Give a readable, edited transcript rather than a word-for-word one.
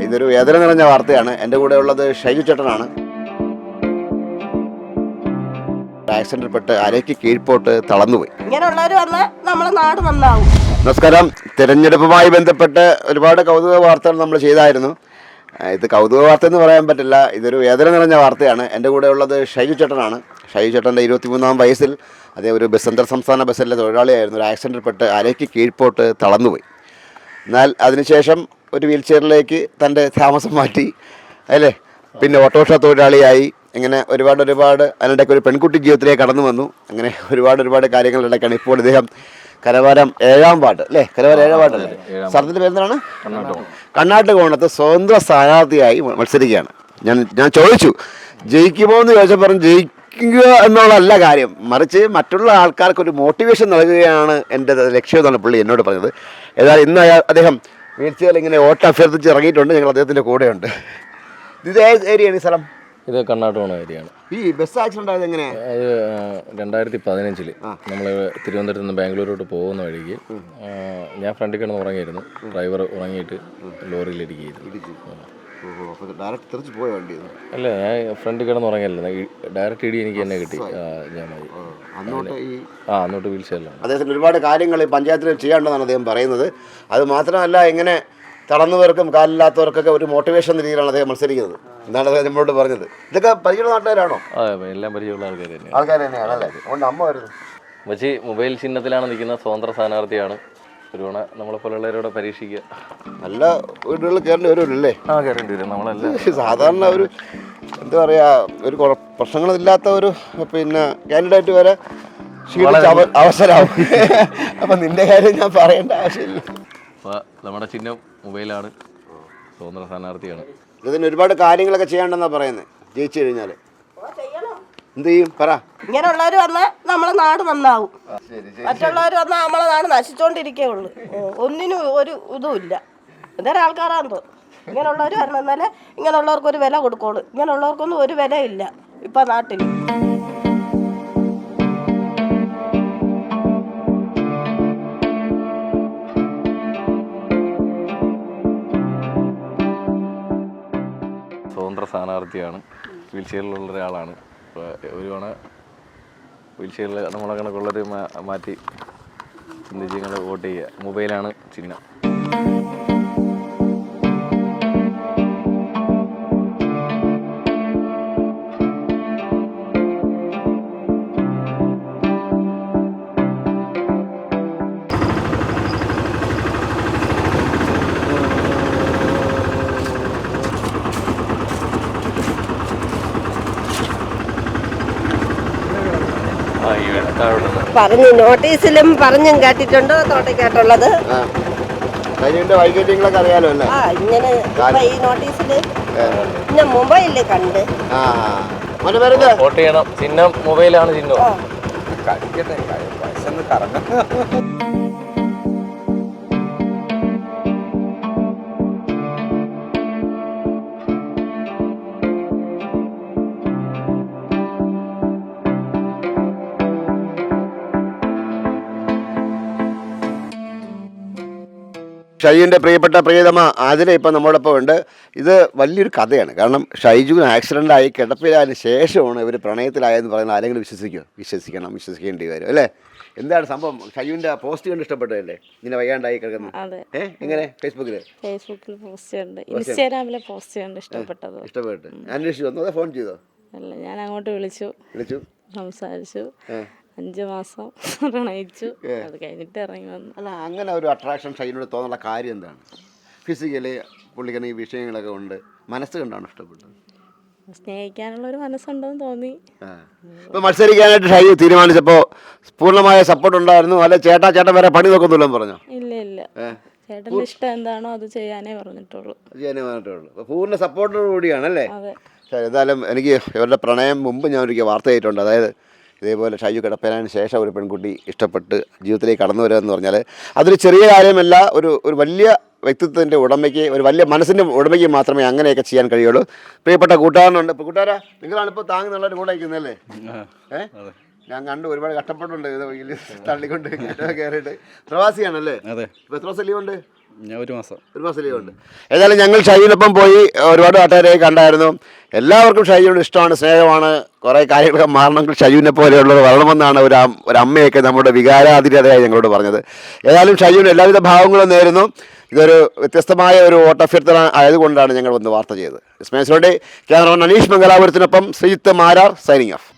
ഇതൊരു വേദന നിറഞ്ഞ വാർത്തയാണ്. എൻ്റെ കൂടെ ഉള്ളത് ഷൈജു ചേട്ടനാണ്. ആക്സിഡന്റിൽപ്പെട്ട് അരയ്ക്ക് കീഴ്പോട്ട് തളർന്നുപോയി. ഇങ്ങനെയുള്ളവർ വന്നാൽ നമ്മളെ നാട് നന്നാവും. നമസ്കാരം. തിരഞ്ഞെടുപ്പുമായി ബന്ധപ്പെട്ട് ഒരുപാട് കൗതുക വാർത്തകൾ നമ്മൾ ചെയ്തായിരുന്നു. ഇത് കൗതുക വാർത്ത എന്ന് പറയാൻ പറ്റില്ല, ഇതൊരു വേദന നിറഞ്ഞ വാർത്തയാണ്. എൻ്റെ കൂടെ ഉള്ളത് ഷൈജു ചേട്ടനാണ്. ഷൈജു ചേട്ടൻ്റെ 23-ാം വയസ്സിൽ അദ്ദേഹം ഒരു അന്തർ സംസ്ഥാന ബസ്സിലെ തൊഴിലാളിയായിരുന്നു. ഒരു ആക്സിഡന്റിൽപ്പെട്ട് അരയ്ക്ക് കീഴ്പോട്ട് തളർന്നുപോയി. എന്നാൽ അതിനുശേഷം ഒരു വീൽ ചെയറിലേക്ക് തൻ്റെ താമസം മാറ്റി അല്ലേ, പിന്നെ ഓട്ടോറിക്ഷ തൊഴിലാളിയായി. ഇങ്ങനെ ഒരുപാട് അതിനിടയ്ക്ക് ഒരു പെൺകുട്ടി ജീവിതത്തിലേക്ക് കടന്നു വന്നു. അങ്ങനെ ഒരുപാട് കാര്യങ്ങളിടയ്ക്കാണ് ഇപ്പോൾ ഇദ്ദേഹം കരവാരം 7-ാം വാർഡ് അല്ലേ, കരവാരം 7-ാം വാർഡല്ലേ, സ്ഥലത്തിൻ്റെ പേരെന്താണ്, കണ്ണാട്ട് കോണത്ത് സ്വതന്ത്ര സ്ഥാനാർത്ഥിയായി മത്സരിക്കുകയാണ്. ഞാൻ ചോദിച്ചു ജയിക്കുമോ എന്ന് ചോദിച്ചപ്പോൾ പറഞ്ഞു ജയിക്കുക എന്നുള്ളതല്ല കാര്യം, മറിച്ച് മറ്റുള്ള ആൾക്കാർക്കൊരു മോട്ടിവേഷൻ നൽകുകയാണ് എൻ്റെ ലക്ഷ്യം എന്നാണ് പുള്ളി എന്നോട് പറഞ്ഞത്. ഏതായാലും ഇന്ന് അദ്ദേഹം വീഴ്ചയിൽ ഇങ്ങനെ വോട്ട് അഭ്യർത്ഥിച്ച് ഇറങ്ങിയിട്ടുണ്ട്. ഞങ്ങൾ അദ്ദേഹത്തിൻ്റെ കൂടെയുണ്ട്. ഇത് ഏത് ഏരിയയാണ് ഈ സ്ഥലം? ഇത് കണ്ണാട്ടുകോണ ഏരിയയാണ്. ഈ ബസ് ആക്സിഡന്റ് ആയത് എങ്ങനെയാണ്? അത് 2015 നമ്മൾ തിരുവനന്തപുരത്ത് നിന്ന് ബാംഗ്ലൂരോട്ട് പോകുന്ന വഴിക്ക് ഞാൻ ഫ്രണ്ടിൽ കിടന്ന് ഉറങ്ങിയിരുന്നു. ഡ്രൈവർ ഉറങ്ങിയിട്ട് ലോറിയിൽ ഇടിക്കുകയായിരുന്നു. അല്ല, ഞാൻ ഫ്രണ്ടിൽ കിടന്ന് ഉറങ്ങിയല്ല, ഡയറക്റ്റ് ഇടി എനിക്ക് തന്നെ കിട്ടി. അന്നോട്ട് വീൽ ചെയറിലാണ്. അദ്ദേഹത്തിന് ഒരുപാട് കാര്യങ്ങൾ പഞ്ചായത്തിൽ ചെയ്യാണ്ടെന്നാണ് അദ്ദേഹം പറയുന്നത്. അത് മാത്രമല്ല, ഇങ്ങനെ തളർന്നവർക്കും കാലില്ലാത്തവർക്കൊക്കെ ഒരു മോട്ടിവേഷൻ എന്ന രീതിയിലാണ് അദ്ദേഹം മത്സരിക്കുന്നത് എന്നാണ് അദ്ദേഹം നമ്മളോട് പറഞ്ഞത്. ഇതൊക്കെ പരിചയമുള്ള നാട്ടുകാരാണോ? എല്ലാം പരിചയമുള്ള ആൾക്കാർ തന്നെയാണ് അല്ലേ? അതുകൊണ്ട് അമ്മ വരുന്നു പക്ഷേ മൊബൈൽ ചിഹ്നത്തിലാണ് നിൽക്കുന്ന സ്വതന്ത്ര സ്ഥാനാർത്ഥിയാണ്. ഒരു തവണ നമ്മളെപ്പോലുള്ളവരോട് പരീക്ഷിക്കുക. നല്ല വീടുകളിൽ കയറേണ്ടി വരുമല്ലേ? കയറേണ്ടി വരും. നമ്മളെല്ലാം സാധാരണ ഒരു എന്താ പറയുക, ഒരു പ്രശ്നങ്ങളില്ലാത്ത ഒരു പിന്നെ കാൻഡിഡേറ്റ് വരെ അവസരമാവും. അപ്പം നിന്റെ കാര്യം ഞാൻ പറയേണ്ട ആവശ്യമില്ല. അപ്പോൾ നമ്മുടെ ചിഹ്നം മൊബൈലാണ്, സ്വതന്ത്ര സ്ഥാനാർത്ഥിയാണ്. ഇതിന് ഒരുപാട് കാര്യങ്ങളൊക്കെ ചെയ്യാണ്ടെന്നാണ് പറയുന്നത്. ജയിച്ചു കഴിഞ്ഞാൽ എന്ത് ചെയ്യും പറ? ഇങ്ങനെയുള്ളവർ വന്നാൽ നമ്മളെ നാട് നന്നാവും. മറ്റുള്ളവർ വന്നാൽ നമ്മളെ നാട് നശിച്ചോണ്ടിരിക്കേ ഉള്ളൂ. ഒന്നിനും ഒരു ഇതും ഇല്ല. ഇതേ ആൾക്കാരാണെന്ന് തോന്നുന്നു. ഇങ്ങനെയുള്ളവർ വരണം, എന്നാലേ ഇങ്ങനെയുള്ളവർക്കൊരു വില കൊടുക്കുള്ളൂ. ഇങ്ങനെയുള്ളവർക്കൊന്നും ഒരു വിലയില്ല ഇപ്പം നാട്ടിൽ. സ്വതന്ത്ര സ്ഥാനാർത്ഥിയാണ്. വീൽ ചെയറിലുള്ള ഒരാളാണ്. ഇപ്പോൾ ഒരു തവണ വീൽ ചെയറിൽ നമ്മളെ കണക്കുള്ളവർ മാറ്റി ചിന്തിച്ച് ഞങ്ങൾ വോട്ട് ചെയ്യുക. മൊബൈലാണ് ചിഹ്നം. പറഞ്ഞു നോട്ടീസിലും പറഞ്ഞും കേട്ടിട്ടുണ്ടോ തോട്ടയ്ക്കാട്ടുള്ളത്? വൈകല്യങ്ങളൊക്കെ അറിയാലോ അല്ലേ? ഇങ്ങനെ ഈ നോട്ടീസില് പിന്നെ മൊബൈലില് കണ്ട് വോട്ട് ചെയ്യണം. ചിഹ്നം മൊബൈലാണ് ചിഹ്നം. ഷൈജുവിൻ്റെ പ്രിയപ്പെട്ട പ്രിയതമ ആതിര ഇപ്പം നമ്മോടൊപ്പം ഉണ്ട്. ഇത് വലിയൊരു കഥയാണ്. കാരണം ഷൈജുവിന് ആക്സിഡൻ്റായി കിടപ്പിലായതിനു ശേഷമാണ് ഇവർ പ്രണയത്തിലായെന്ന് പറയുന്നത്. ആരെങ്കിലും വിശ്വസിക്കേണ്ടി വരും അല്ലേ? എന്താണ് സംഭവം? ഷൈജുവിൻ്റെ പോസ്റ്റ് കണ്ട് ഇഷ്ടപ്പെട്ടതല്ലേ ഇങ്ങനെ വയ്യാണ്ടായി കിടക്കുന്നത്? എങ്ങനെ? ഫേസ്ബുക്കിൽ പോസ്റ്റ് കണ്ട്, ഇൻസ്റ്റാഗ്രാമിലെ പോസ്റ്റ് കണ്ട് ഇഷ്ടപ്പെട്ടു. അന്വേഷിച്ചു വന്നു, അതോ ഫോൺ ചെയ്തോ? അല്ല, ഞാൻ അങ്ങോട്ട് വിളിച്ചു, സംസാരിച്ചു, 5 മാസം പ്രണയിച്ചു. അത് കഴിഞ്ഞിട്ട് ഇറങ്ങി വന്നു. അല്ല, അങ്ങനെ ഒരു അട്രാക്ഷൻ ഷൈനോട് തോന്നാനുള്ള കാര്യം എന്താണ്? ഫിസിക്കലി പുള്ളിക്കന് ഈ വിഷയങ്ങളൊക്കെ ഉണ്ട്, മനസ്സ് കണ്ടാണ് ഇഷ്ടപ്പെട്ടത്? സ്നേഹിക്കാനുള്ള ഒരു മനസ്സുണ്ടെന്ന് തോന്നി. ഇപ്പൊ മത്സരിക്കാനായിട്ട് ഷൈ തീരുമാനിച്ചപ്പോൾ പൂർണ്ണമായ സപ്പോർട്ട് ഉണ്ടായിരുന്നു? അല്ലെ ചേട്ടൻ വരെ പണി നോക്കുന്നില്ലെന്ന് പറഞ്ഞോ? ഇല്ല, ചേട്ടൻ്റെ ഇഷ്ടം എന്താണോ അത് ചെയ്യാനേ പറഞ്ഞിട്ടുള്ളൂ. പൂർണ്ണ സപ്പോർട്ടോട് കൂടിയാണല്ലേ? എന്തായാലും എനിക്ക് ഇവരുടെ പ്രണയം മുമ്പ് ഞാൻ ഒരിക്കൽ വാർത്ത ചെയ്തിട്ടുണ്ട്. അതായത് ഇതേപോലെ ഷൈജു കിടപ്പേനതിന് ശേഷം ഒരു പെൺകുട്ടി ഇഷ്ടപ്പെട്ട് ജീവിതത്തിലേക്ക് കടന്നു വരിക എന്ന് പറഞ്ഞാൽ അതൊരു ചെറിയ കാര്യമല്ല. ഒരു വലിയ വ്യക്തിത്വത്തിൻ്റെ ഉടമയ്ക്ക്, ഒരു വലിയ മനസ്സിൻ്റെ ഉടമയ്ക്ക് മാത്രമേ അങ്ങനെയൊക്കെ ചെയ്യാൻ കഴിയുള്ളൂ. പ്രിയപ്പെട്ട കൂട്ടുകാരനുണ്ട്. ഇപ്പോൾ കൂട്ടുകാരാ, നിങ്ങളാണിപ്പോൾ താങ്ങുന്നുള്ളൊരു കൂടെ അയക്കുന്നതല്ലേ? ഞാൻ കണ്ടു, ഒരുപാട് കഷ്ടപ്പെട്ടുണ്ട് ഇത് തള്ളിക്കൊണ്ട് കയറിയിട്ട്. പ്രവാസിയാണല്ലേ? ഇപ്പോൾ എത്ര ദിവസം ലീവുണ്ട്? ഞാൻ 1 മാസം. 1 മാസം ലീവ് ഉണ്ട്. ഏതായാലും ഞങ്ങൾ ഷൈജിനൊപ്പം പോയി ഒരുപാട് നാട്ടുകാരെ കണ്ടായിരുന്നു. എല്ലാവർക്കും ഷൈജിനോട് ഇഷ്ടമാണ്, സ്നേഹമാണ്. കുറേ കാര്യങ്ങളൊക്കെ മാറണമെങ്കിൽ ഷൈജുവിനെ പോലെയുള്ളവർ വരണമെന്നാണ് ഒരു അമ്മയൊക്കെ നമ്മുടെ വികാരാധീനതയായി ഞങ്ങളോട് പറഞ്ഞത്. ഏതായാലും ഷൈജുവിന് എല്ലാവിധ ഭാവങ്ങളും നേരുന്നു. ഇതൊരു വ്യത്യസ്തമായ ഒരു ഓട്ടഭ്യർത്ഥന ആയതുകൊണ്ടാണ് ഞങ്ങൾ വന്ന് വാർത്ത ചെയ്തത്. ഇസ്മേശ്വരുടെ ക്യാമറമാൻ അനീഷ് മംഗലാപുരത്തിനൊപ്പം ശ്രീജിത്ത് മാരാർ സൈനിങ് ഓഫ്.